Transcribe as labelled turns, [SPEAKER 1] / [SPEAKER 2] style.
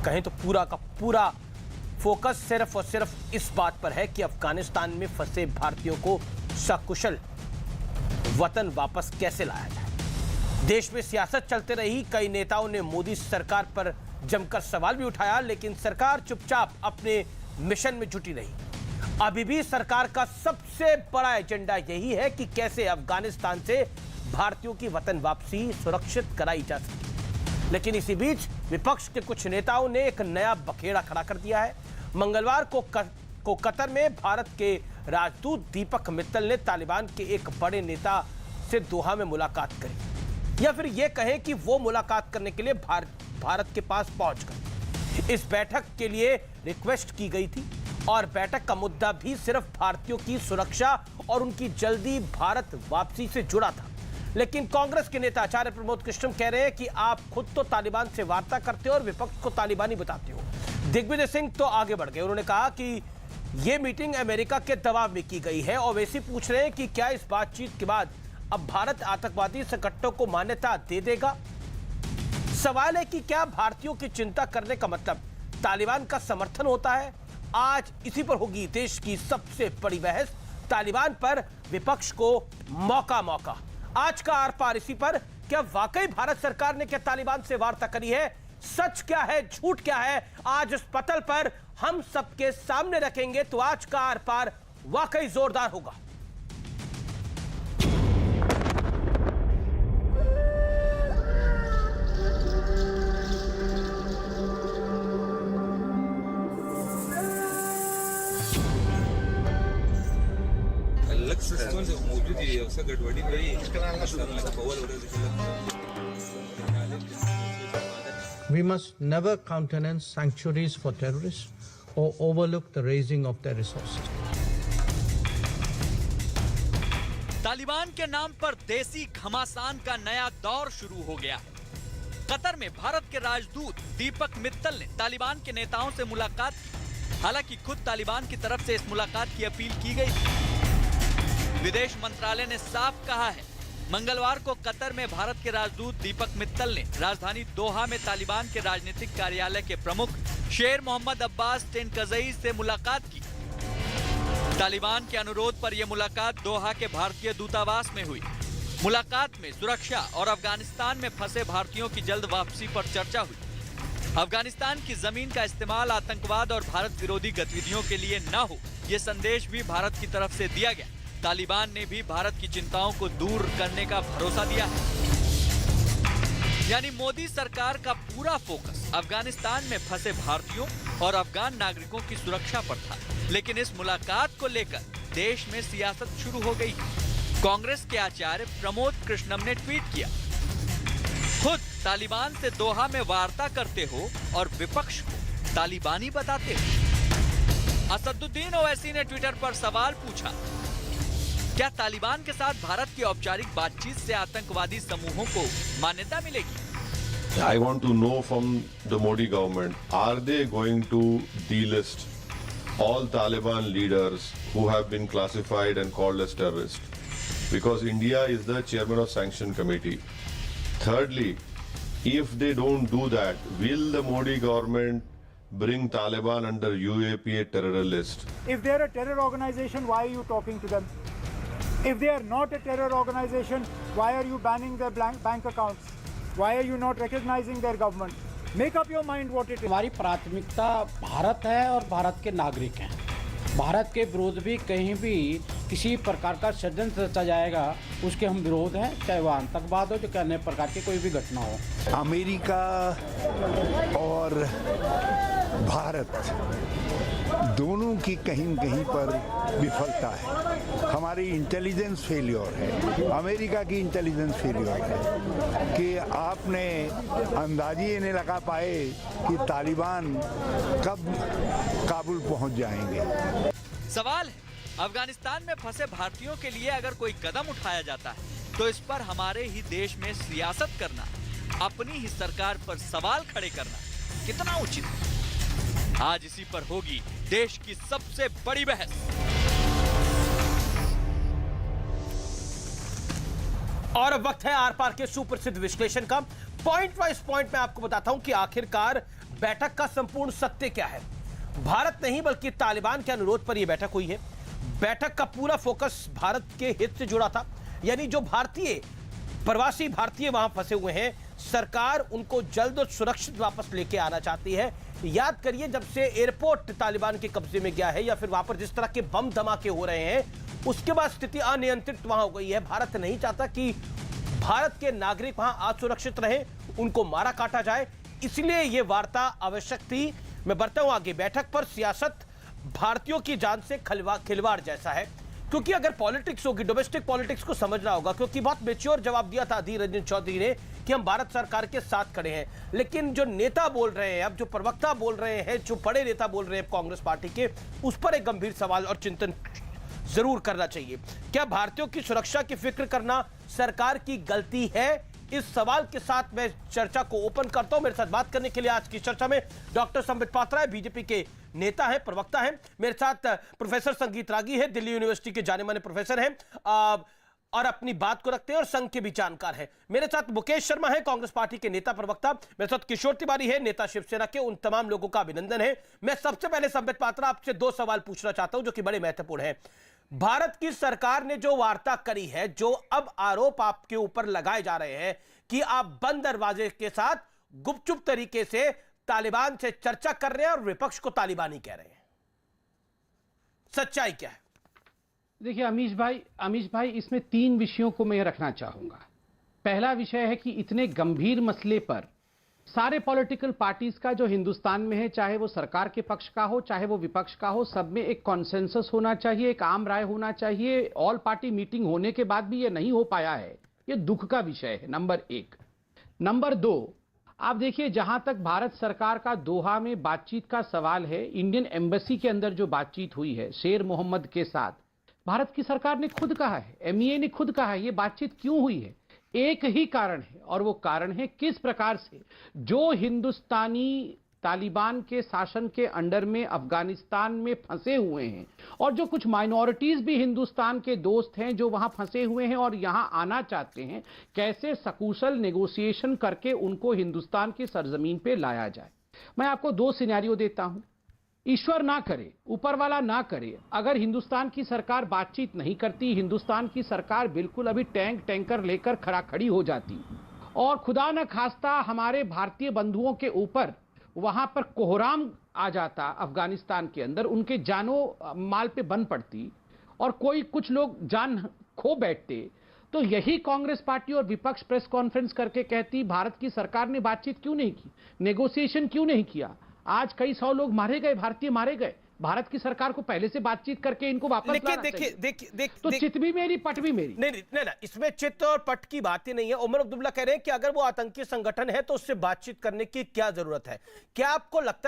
[SPEAKER 1] कहें तो पूरा का पूरा फोकस सिर्फ और सिर्फ इस बात पर है कि अफगानिस्तान में फंसे भारतीयों को सकुशल वतन वापस कैसे लाया जाए। देश में सियासत चलते रही, कई नेताओं ने मोदी सरकार पर जमकर सवाल भी उठाया, लेकिन सरकार चुपचाप अपने मिशन में जुटी रही। अभी भी सरकार का सबसे बड़ा एजेंडा यही है कि कैसे अफगानिस्तान से भारतीयों की वतन वापसी सुरक्षित कराई जा सके। लेकिन इसी बीच विपक्ष के कुछ नेताओं ने एक नया बखेड़ा खड़ा कर दिया है। मंगलवार को कतर में भारत के राजदूत दीपक मित्तल ने तालिबान के एक बड़े नेता से दोहा में मुलाकात करी, या फिर यह कहें कि वो मुलाकात करने के लिए भारत के पास पहुंच गए। इस बैठक के लिए रिक्वेस्ट की गई थी और बैठक का मुद्दा भी सिर्फ भारतीयों की सुरक्षा और उनकी जल्दी भारत वापसी से जुड़ा था। लेकिन कांग्रेस के नेता आचार्य प्रमोद कृष्णम कह रहे हैं कि आप खुद तो तालिबान से वार्ता करते हो और विपक्ष को तालिबानी बताते हो। दिग्विजय सिंह तो आगे बढ़ गए, उन्होंने कहा कि यह मीटिंग अमेरिका के दबाव में की गई है। ओवैसी पूछ रहे हैं कि क्या इस बातचीत के बाद अब भारत आतंकवादी संगठनों को मान्यता दे देगा। सवाल है कि क्या भारतीयों की चिंता करने का मतलब तालिबान का समर्थन होता है। आज इसी पर होगी देश की सबसे बड़ी बहस। तालिबान पर विपक्ष को मौका। आज का आर पार इसी पर। क्या वाकई भारत सरकार ने क्या तालिबान से वार्ता करी है? सच क्या है, झूठ क्या है, आज इस पटल पर हम सबके सामने रखेंगे। तो आज का आर पार वाकई जोरदार होगा।
[SPEAKER 2] We must never countenance sanctuaries for terrorists or overlook the raising of their resources.
[SPEAKER 3] Taliban के नाम पर देसी घमासान का नया दौर शुरू हो गया है। कतर में भारत के राजदूत दीपक मित्तल ने तालिबान के नेताओं से मुलाकात की। हालांकि खुद तालिबान की तरफ से इस मुलाकात की अपील की गई। विदेश मंत्रालय ने साफ कहा है, मंगलवार को कतर में भारत के राजदूत दीपक मित्तल ने राजधानी दोहा में तालिबान के राजनीतिक कार्यालय के प्रमुख शेर मोहम्मद अब्बास टेनकजई से मुलाकात की। तालिबान के अनुरोध पर यह मुलाकात दोहा के भारतीय दूतावास में हुई। मुलाकात में सुरक्षा और अफगानिस्तान में फंसे भारतीयों की जल्द वापसी पर चर्चा हुई। अफगानिस्तान की जमीन का इस्तेमाल आतंकवाद और भारत विरोधी गतिविधियों के लिए न हो, यह संदेश भी भारत की तरफ से दिया गया। तालिबान ने भी भारत की चिंताओं को दूर करने का भरोसा दिया है। यानी मोदी सरकार का पूरा फोकस अफगानिस्तान में फंसे भारतीयों और अफगान नागरिकों की सुरक्षा पर था। लेकिन इस मुलाकात को लेकर देश में सियासत शुरू हो गई। कांग्रेस के आचार्य प्रमोद कृष्णम ने ट्वीट किया, खुद तालिबान से दोहा में वार्ता करते हो और विपक्ष को तालिबानी बताते हो। असदुद्दीन ओवैसी ने ट्विटर पर सवाल पूछा, क्या तालिबान के साथ भारत की औपचारिक बातचीत से आतंकवादी समूहों को मान्यता मिलेगी?
[SPEAKER 4] I want to know from the Modi government, are they going to delist all Taliban leaders who have been classified and called as terrorists? Because India is the chairman of sanction committee. Thirdly, if they don't do that, will the Modi government bring Taliban under UAPA terror list?
[SPEAKER 5] If they are a terror organization, why are you talking to them? If they are not a terror organization, why are you banning their bank accounts? Why are you not recognizing their government? Make up your mind what it is.
[SPEAKER 6] हमारी प्राथमिकता भारत है और भारत के नागरिक हैं। भारत के विरोध भी कहीं भी किसी प्रकार का षड्यंत्र रचा जाएगा, उसके हम विरोध हैं, चाहे वह आतंकवाद हो, चाहे अन्य प्रकार की कोई भी घटना हो।
[SPEAKER 7] अमेरिका और भारत दोनों की कहीं कहीं पर विफलता है। हमारी इंटेलिजेंस फेलियर है, अमेरिका की इंटेलिजेंस फेलियर है कि आपने अंदाज़ा ही नहीं लगा पाए कि तालिबान कब काबुल पहुंच जाएंगे।
[SPEAKER 3] सवाल है, अफगानिस्तान में फंसे भारतीयों के लिए अगर कोई कदम उठाया जाता है तो इस पर हमारे ही देश में सियासत करना, अपनी ही सरकार पर सवाल खड़े करना कितना उचित है? आज इसी पर होगी देश की सबसे बड़ी बहस।
[SPEAKER 1] और अब वक्त है आर पार के सुप्रसिद्ध विश्लेषण का। पॉइंट वाइज पॉइंट में आपको बताता हूं कि आखिरकार बैठक का संपूर्ण सत्य क्या है। भारत नहीं बल्कि तालिबान के अनुरोध पर यह बैठक हुई है। बैठक का पूरा फोकस भारत के हित से जुड़ा था, यानी जो भारतीय प्रवासी भारतीय वहां फंसे हुए हैं, सरकार उनको जल्द और सुरक्षित वापस लेके आना चाहती है। याद करिए, जब से एयरपोर्ट तालिबान के कब्जे में गया है या फिर वहां पर जिस तरह के बम धमाके हो रहे हैं, उसके बाद स्थिति अनियंत्रित वहां हो गई है। भारत नहीं चाहता कि भारत के नागरिक वहां असुरक्षित रहे, उनको मारा काटा जाए, इसलिए यह वार्ता आवश्यक थी। मैं बढ़ता हूं आगे। बैठक पर सियासत भारतीयों की जान से खिलवाड़ जैसा है, क्योंकि अगर पॉलिटिक्स होगी, डोमेस्टिक पॉलिटिक्स को समझना होगा, क्योंकि बहुत मैच्योर जवाब दिया था अधीर रंजन चौधरी ने कि हम भारत सरकार के साथ खड़े हैं। लेकिन जो नेता बोल रहे हैं, अब जो प्रवक्ता बोल रहे हैं, जो बड़े नेता बोल रहे हैं कांग्रेस पार्टी के, उस पर एक गंभीर सवाल और चिंतन जरूर करना चाहिए। क्या भारतीयों की सुरक्षा की फिक्र करना सरकार की गलती है? इस सवाल के साथ मैं चर्चा को ओपन करता हूं। मेरे साथ बात करने के लिए आज की चर्चा में डॉक्टर संबित पात्रा है, बीजेपी के नेता है, प्रवक्ता है। मेरे साथ प्रोफेसर संगीत रागी है, दिल्ली यूनिवर्सिटी के जाने माने प्रोफेसर हैं और अपनी बात को रखते हैं और संघ के भी जानकार हैं। मेरे साथ मुकेश शर्मा है, कांग्रेस पार्टी के नेता प्रवक्ता। मेरे साथ किशोर तिवारी है, नेता शिवसेना के। उन तमाम लोगों का अभिनंदन है। मैं सबसे पहले संबित पात्रा आपसे दो सवाल पूछना चाहता हूं जो कि बड़े महत्वपूर्ण है। भारत की सरकार ने जो वार्ता करी है, जो अब आरोप आपके ऊपर लगाए जा रहे हैं कि आप बंद दरवाजे के साथ गुपचुप तरीके से तालिबान से चर्चा कर रहे हैं और विपक्ष को तालिबानी कह रहे हैं, सच्चाई क्या है?
[SPEAKER 6] देखिए अमीश भाई इसमें तीन विषयों को मैं रखना चाहूंगा। पहला विषय है कि इतने गंभीर मसले पर सारे पॉलिटिकल पार्टीज का जो हिंदुस्तान में है, चाहे वो सरकार के पक्ष का हो चाहे वो विपक्ष का हो, सब में एक कॉन्सेंसस होना चाहिए, एक आम राय होना चाहिए। ऑल पार्टी मीटिंग होने के बाद भी ये नहीं हो पाया है, ये दुख का विषय है, नंबर एक। नंबर दो, आप देखिए जहां तक भारत सरकार का दोहा में बातचीत का सवाल है, इंडियन एम्बेसी के अंदर जो बातचीत हुई है शेर मोहम्मद के साथ, भारत की सरकार ने खुद कहा है, एमईए ने खुद कहा है, ये बातचीत क्यों हुई है? एक ही कारण है और वो कारण है किस प्रकार से जो हिंदुस्तानी तालिबान के शासन के अंडर में अफगानिस्तान में फंसे हुए हैं और जो कुछ माइनॉरिटीज भी हिंदुस्तान के दोस्त हैं जो वहां फंसे हुए हैं और यहां आना चाहते हैं, कैसे सकुशल नेगोशिएशन करके उनको हिंदुस्तान की सरजमीन पे लाया जाए। मैं आपको दो सिनेरियो देता हूं। ईश्वर ना करे, ऊपर वाला ना करे, अगर हिंदुस्तान की सरकार बातचीत नहीं करती, हिंदुस्तान की सरकार बिल्कुल अभी टैंकर लेकर खड़ी हो जाती और खुदा न खास्ता हमारे भारतीय बंधुओं के ऊपर वहां पर कोहराम आ जाता अफगानिस्तान के अंदर, उनके जानो माल पे बन पड़ती और कुछ लोग जान खो बैठते, तो यही कांग्रेस पार्टी और विपक्ष प्रेस कॉन्फ्रेंस करके कहती भारत की सरकार ने बातचीत क्यों नहीं की, नेगोशिएशन क्यों नहीं किया। आज कई 100 लोग मारे गए, भारतीय मारे गए, भारत की सरकार को पहले से बातचीत करके इनको वापस लाना चाहिए। देखिए तो चित भी मेरी पट भी मेरी।
[SPEAKER 1] नहीं, इसमें चित और पट की बात ही नहीं है। उमर अब्दुल्ला कह रहे हैं कि अगर वो आतंकी संगठन है तो उससे बातचीत करने की क्या जरूरत है? क्या आपको लगता है